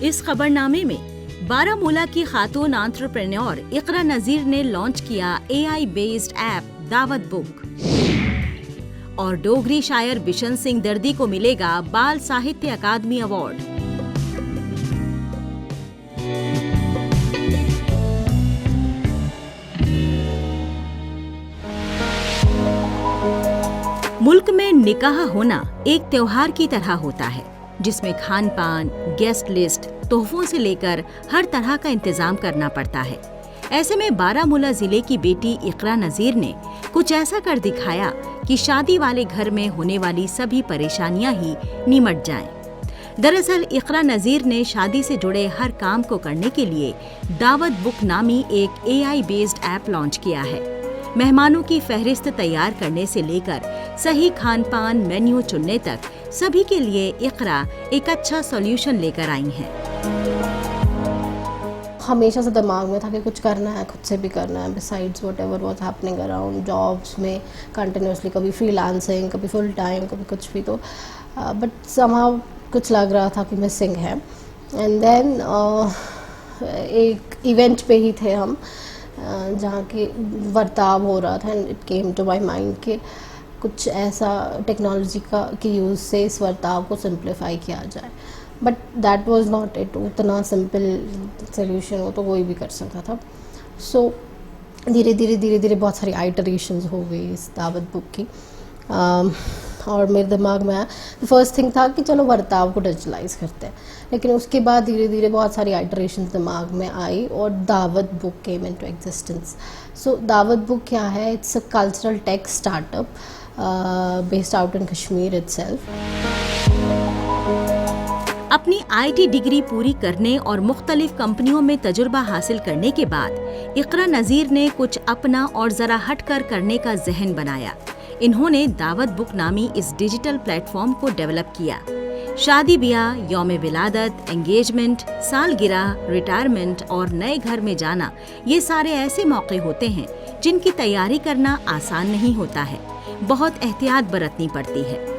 इस खबरनामे में बारामूला की खातून एंटरप्रेन्योर इकरा नजीर ने लॉन्च किया AI बेस्ड ऐप दावत बुक। और डोगरी शायर बिशन सिंह दर्दी को मिलेगा बाल साहित्य अकादमी अवार्ड। मुल्क में निकाह होना एक त्योहार की तरह होता है, जिसमें खान पान, गेस्ट लिस्ट, तोहफों से लेकर हर तरह का इंतजाम करना पड़ता है। ऐसे में बारामूला जिले की बेटी इकरा नजीर ने कुछ ऐसा कर दिखाया कि शादी वाले घर में होने वाली सभी परेशानियां ही निमट जाएं। दरअसल इकरा नजीर ने शादी से जुड़े हर काम को करने के लिए दावत बुक नामी एक AI बेस्ड ऐप लॉन्च किया है। मेहमानों की फहरिस्त तैयार करने से लेकर सही खान पान मेन्यू चुनने तक सभी के लिए इकरा एक अच्छा सॉल्यूशन लेकर आई हैं। हमेशा से दिमाग में था कि कुछ करना है, खुद से भी करना है, besides whatever was happening around jobs में कंटिन्यूसली, कभी फ्रीलांसिंग, कभी फुल टाइम, कभी कुछ भी। तो बट समहाउ कुछ लग रहा था कि मिसिंग है। एंड देन एक इवेंट पे ही थे हम, जहाँ के बर्ताव हो रहा था, and it came to my mind कि कुछ ऐसा टेक्नोलॉजी के यूज़ से इस बर्ताव को सिंप्लीफाई किया जाए। But that was not it, उतना सिंपल सोल्यूशन हो तो कोई भी कर सकता था। सो धीरे धीरे बहुत सारी आइटरेशंस हो गई इस दावत बुक की। और मेरे दिमाग में फर्स्ट थिंग था कि चलो बर्ताव को डिजिटलाइज करते हैं, लेकिन उसके बाद धीरे धीरे बहुत सारी आइटरेशंस दिमाग में आई और दावत बुक केम इनटू एग्जिस्टेंस। सो दावत बुक क्या है? It's a cultural tech startup based out in Kashmir itself. अपनी IT डिग्री पूरी करने और मुख्तलिफ कंपनियों में तजुर्बा हासिल करने के बाद इकरा नजीर ने कुछ अपना और जरा हटकर करने का जहन बनाया। इन्होंने दावत बुक नामी इस डिजिटल प्लेटफॉर्म को डेवलप किया। शादी ब्याह, यौम विलादत, एंगेजमेंट, सालगिरह, रिटायरमेंट और नए घर में जाना, ये सारे ऐसे मौके होते हैं जिनकी तैयारी करना आसान नहीं होता है, बहुत एहतियात बरतनी पड़ती है।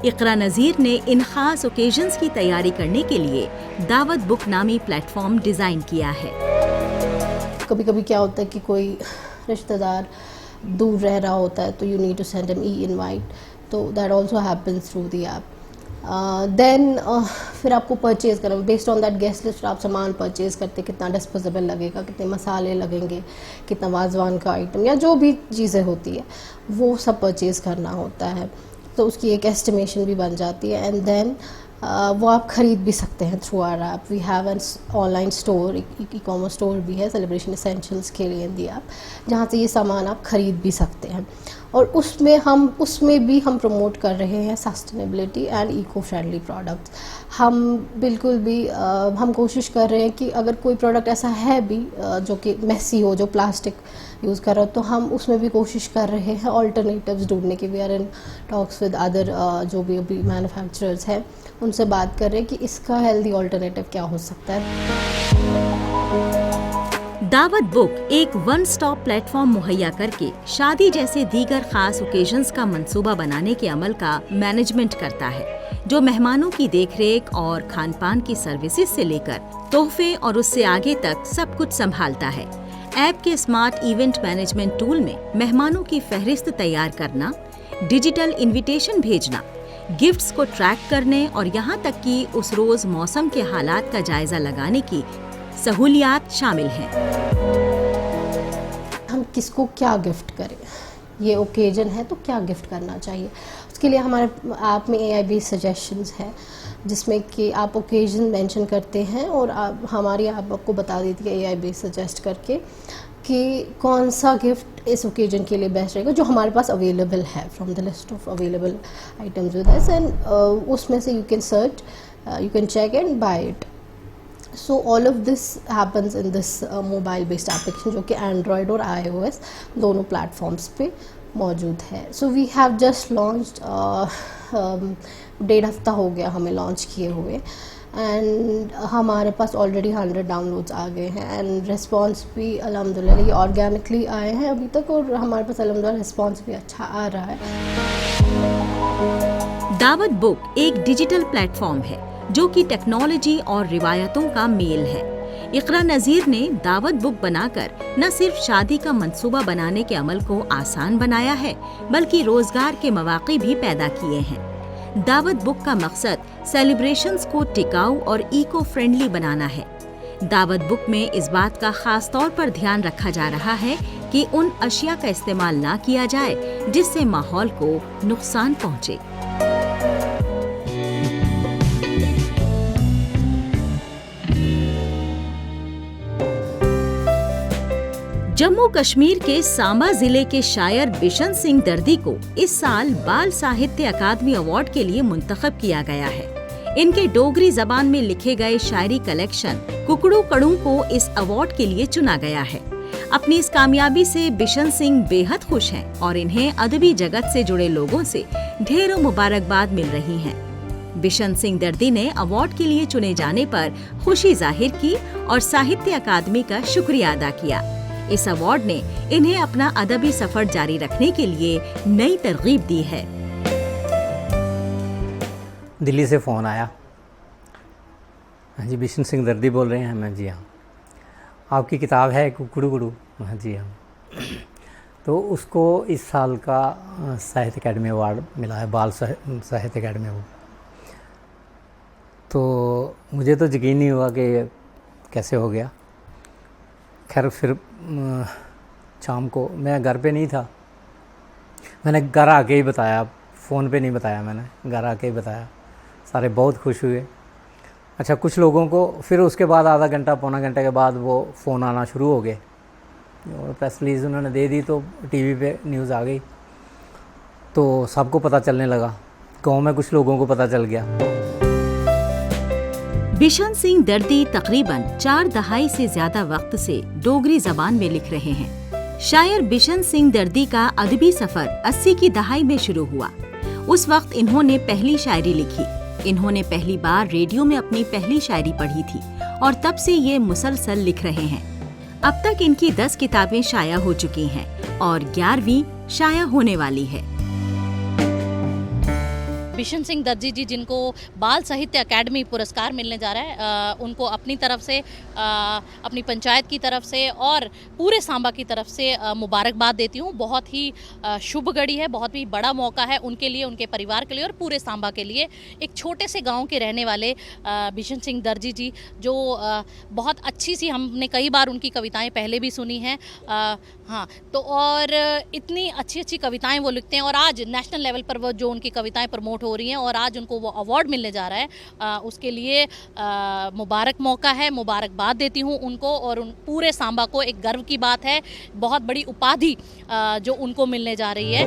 इकरा नजीर ने इन खास ओकेजन्स की तैयारी करने के लिए दावत बुक नामी प्लेटफॉर्म डिजाइन किया है। कभी कभी क्या होता है कि कोई रिश्तेदार दूर रह रहा होता है तो you need to send an invite, तो that also happens through the app. Then फिर आपको परचेज़ करना, based on that guest list आप सामान परचेज़ करते, कितना डिस्पोजेबल लगेगा, कितने मसाले लगेंगे, कितना वाजवान का आइटम या जो भी चीज़ें होती है वो सब परचेज़ करना होता है। तो उसकी एक एस्टिमेशन भी बन जाती है। एंड देन वो आप ख़रीद भी सकते हैं through our app. We have an online store, e-commerce store भी है सेलिब्रेशन एसेंशियल्स के लिए इन दी ऐप, जहाँ से ये सामान आप ख़रीद भी सकते हैं। और उसमें भी हम प्रमोट कर रहे हैं sustainability and eco friendly products. हम बिल्कुल भी हम कोशिश कर रहे हैं कि अगर कोई प्रोडक्ट ऐसा है भी जो कि मेसी हो, जो प्लास्टिक यूज़ कर रहा हो, तो हम उसमें भी कोशिश कर रहे हैं ऑल्टरनेटिव्स ढूंढने की। We are in talks with other जो भी अभी मैन्युफैक्चरर्स हैं, उनसे बात कर रहे हैं कि इसका हेल्दी ऑल्टरनेटिव क्या हो सकता है। दावत बुक एक वन स्टॉप प्लेटफॉर्म मुहैया करके शादी जैसे दीगर खास ओकेजन्स का मंसूबा बनाने के अमल का मैनेजमेंट करता है, जो मेहमानों की देखरेख और खान पान की सर्विसेज से लेकर तोहफे और उससे आगे तक सब कुछ संभालता है। ऐप के स्मार्ट इवेंट मैनेजमेंट टूल में मेहमानों की फहरिस्त तैयार करना, डिजिटल इनविटेशन भेजना, गिफ्ट्स को ट्रैक करने और यहाँ तक कि उस रोज मौसम के हालात का जायजा लगाने की सहूलियात शामिल हैं। हम किसको क्या गिफ्ट करें, ये ओकेजन है तो क्या गिफ्ट करना चाहिए, उसके लिए हमारे ऐप में AI बेस्ड सजेशंस है, जिसमें कि आप ओकेजन मेंशन करते हैं और हमारी ऐप आपको बता देती है AI बेस्ड सजेस्ट करके कि कौन सा गिफ्ट इस ओकेजन के लिए बेस्ट रहेगा, जो हमारे पास अवेलेबल है from the list of available items with us. And उसमें से you can search, you can check and buy it. So all of this happens in this mobile based application, जो कि एंड्रॉयड और iOS दोनों platforms पे मौजूद है। So we have just launched, 1.5 हफ्ता हो गया हमें लॉन्च किए हुए, एंड हमारे पास ऑलरेडी 100 डाउनलोड्स आ गए हैं। एंड रिस्पॉन्स भी अल्हम्दुलिल्लाह ये ऑर्गेनिकली आए हैं अभी तक, और हमारे पास अल्हम्दुलिल्लाह रिस्पॉन्स भी अच्छा आ रहा है। दावत बुक एक डिजिटल प्लेटफॉर्म है जो कि टेक्नोलॉजी और रिवायतों का मेल है। इकरा नज़ीर ने दावत बुक बनाकर न सिर्फ शादी का मंसूबा बनाने के अमल को आसान बनाया है, बल्कि रोजगार के मौके भी पैदा किए हैं। दावत बुक का मकसद सेलिब्रेशंस को टिकाऊ और इको फ्रेंडली बनाना है। दावत बुक में इस बात का खास तौर पर ध्यान रखा जा रहा है कि उन अशिया का इस्तेमाल ना किया जाए जिससे माहौल को नुकसान पहुंचे। जम्मू कश्मीर के सांबा जिले के शायर बिशन सिंह दर्दी को इस साल बाल साहित्य अकादमी अवार्ड के लिए मुंतखब किया गया है। इनके डोगरी जबान में लिखे गए शायरी कलेक्शन कुकड़ू कड़ू को इस अवार्ड के लिए चुना गया है। अपनी इस कामयाबी से बिशन सिंह बेहद खुश हैं और इन्हें अदबी जगत से जुड़े लोगों से ढेरों मुबारकबाद मिल रही हैं। बिशन सिंह दर्दी ने अवार्ड के लिए चुने जाने पर खुशी जाहिर की और साहित्य अकादमी का शुक्रिया अदा किया। इस अवार्ड ने इन्हें अपना अदबी सफर जारी रखने के लिए नई तरगीब दी है। दिल्ली से फ़ोन आया, हाँ जी बिशन सिंह दर्दी बोल रहे हैं। मैं जी हाँ, आपकी किताब है कुकड़ू कुड़ू? हाँ जी हाँ। तो उसको इस साल का साहित्य अकादमी अवार्ड मिला है, बाल साहित्य अकादमी अवार्ड। तो मुझे तो यकीन नहीं हुआ कि ये कैसे हो गया। खैर फिर शाम को मैं घर पे नहीं था, मैंने घर आके ही बताया, फ़ोन पे नहीं बताया, मैंने घर आके ही बताया। सारे बहुत खुश हुए। अच्छा, कुछ लोगों को फिर उसके बाद आधा घंटा पौना घंटे के बाद वो फ़ोन आना शुरू हो गए और प्रेस रिलीज़ उन्होंने दे दी तो टीवी पे न्यूज़ आ गई, तो सबको पता चलने लगा। गाँव में कुछ लोगों को पता चल गया। बिशन सिंह दर्दी तकरीबन 4 दहाई से ज्यादा वक्त से डोगरी जबान में लिख रहे हैं। शायर बिशन सिंह दर्दी का अदबी सफर 80 की दहाई में शुरू हुआ। उस वक्त इन्होंने पहली शायरी लिखी। इन्होंने पहली बार रेडियो में अपनी पहली शायरी पढ़ी थी और तब से ये मुसलसल लिख रहे हैं। अब तक इनकी 10 किताबें शाया हो चुकी हैं और 11वीं शाया होने वाली है। बिशन सिंह दर्जी जी, जिनको बाल साहित्य अकादमी पुरस्कार मिलने जा रहा है, उनको अपनी तरफ से, अपनी पंचायत की तरफ से और पूरे सांबा की तरफ से मुबारकबाद देती हूँ। बहुत ही शुभ घड़ी है, बहुत ही बड़ा मौका है उनके लिए, उनके परिवार के लिए और पूरे सांबा के लिए। एक छोटे से गांव के रहने वाले बिशन सिंह दर्जी जी, जो बहुत अच्छी सी, हमने कई बार उनकी कविताएँ पहले भी सुनी हैं, हाँ, तो और इतनी अच्छी अच्छी कविताएँ वो लिखते हैं और आज नेशनल लेवल पर वो जो उनकी कविताएँ प्रमोट हो रही हैं और आज उनको वो अवार्ड मिलने जा रहा है, उसके लिए मुबारक मौका है। मुबारकबाद देती हूँ उनको और उन पूरे सांबा को। एक गर्व की बात है, बहुत बड़ी उपाधि जो उनको मिलने जा रही है।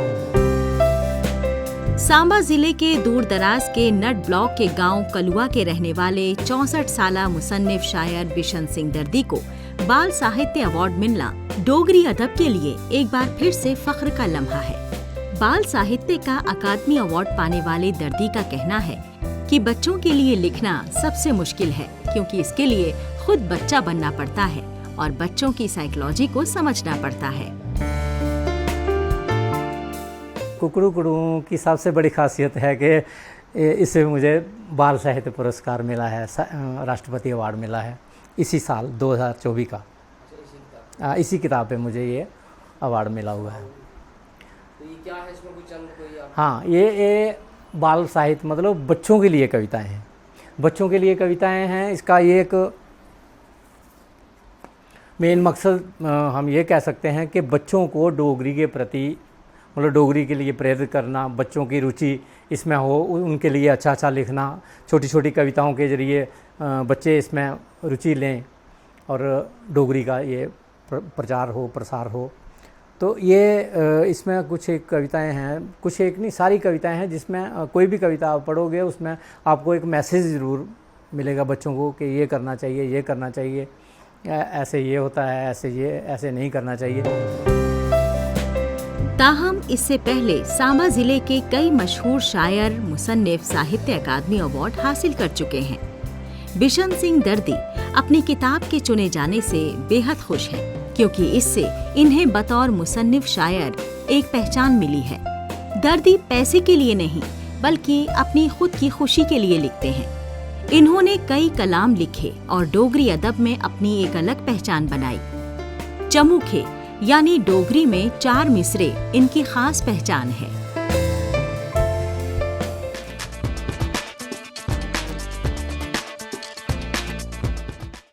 सांबा जिले के दूर दराज के नट ब्लॉक के गांव कलुआ के रहने वाले 64 साला मुसन्निफ शायर बिशन सिंह दर्दी को बाल साहित्य अवार्ड मिलना डोगरी अदब के लिए एक बार फिर से फख्र का लम्हा है। बाल साहित्य का अकादमी अवार्ड पाने वाले दर्दी का कहना है कि बच्चों के लिए लिखना सबसे मुश्किल है, क्योंकि इसके लिए खुद बच्चा बनना पड़ता है और बच्चों की साइकोलॉजी को समझना पड़ता है। कुकड़ू कुड़ू की सबसे बड़ी खासियत है कि इससे मुझे बाल साहित्य पुरस्कार मिला है, राष्ट्रपति अवार्ड मिला है इसी साल 2024 का। इसी किताब पे मुझे ये अवार्ड मिला हुआ है। तो ये क्या है, इसमें कुछ अंक कोई आप... हाँ, ये बाल साहित्य मतलब बच्चों के लिए कविताएं हैं, बच्चों के लिए कविताएं हैं। इसका ये एक मेन मकसद हम ये कह सकते हैं कि बच्चों को डोगरी के प्रति, मतलब डोगरी के लिए प्रेरित करना, बच्चों की रुचि इसमें हो, उनके लिए अच्छा अच्छा लिखना, छोटी छोटी कविताओं के ज़रिए बच्चे इसमें रुचि लें और डोगरी का ये प्रचार हो, प्रसार हो। तो ये इसमें कुछ एक कविताएं हैं, कुछ एक नहीं, सारी कविताएं हैं, जिसमें कोई भी कविता आप पढ़ोगे उसमें आपको एक मैसेज ज़रूर मिलेगा बच्चों को कि ये करना चाहिए, ये करना चाहिए, ऐसे ये होता है, ऐसे नहीं करना चाहिए। ताहम इससे पहले सांबा जिले के कई मशहूर शायर मुसन्निफ साहित्य अकादमी अवार्ड हासिल कर चुके हैं। बिशन सिंह दर्दी अपनी किताब के चुने जाने से बेहद खुश हैं, क्योंकि इससे इन्हें बतौर मुसन्निफ शायर एक पहचान मिली है। दर्दी पैसे के लिए नहीं, बल्कि अपनी खुद की खुशी के लिए लिखते हैं। इन्होंने कई कलाम लिखे और डोगरी अदब में अपनी एक अलग पहचान बनाई। चमुखे यानी डोगरी में 4 मिसरे इनकी खास पहचान है।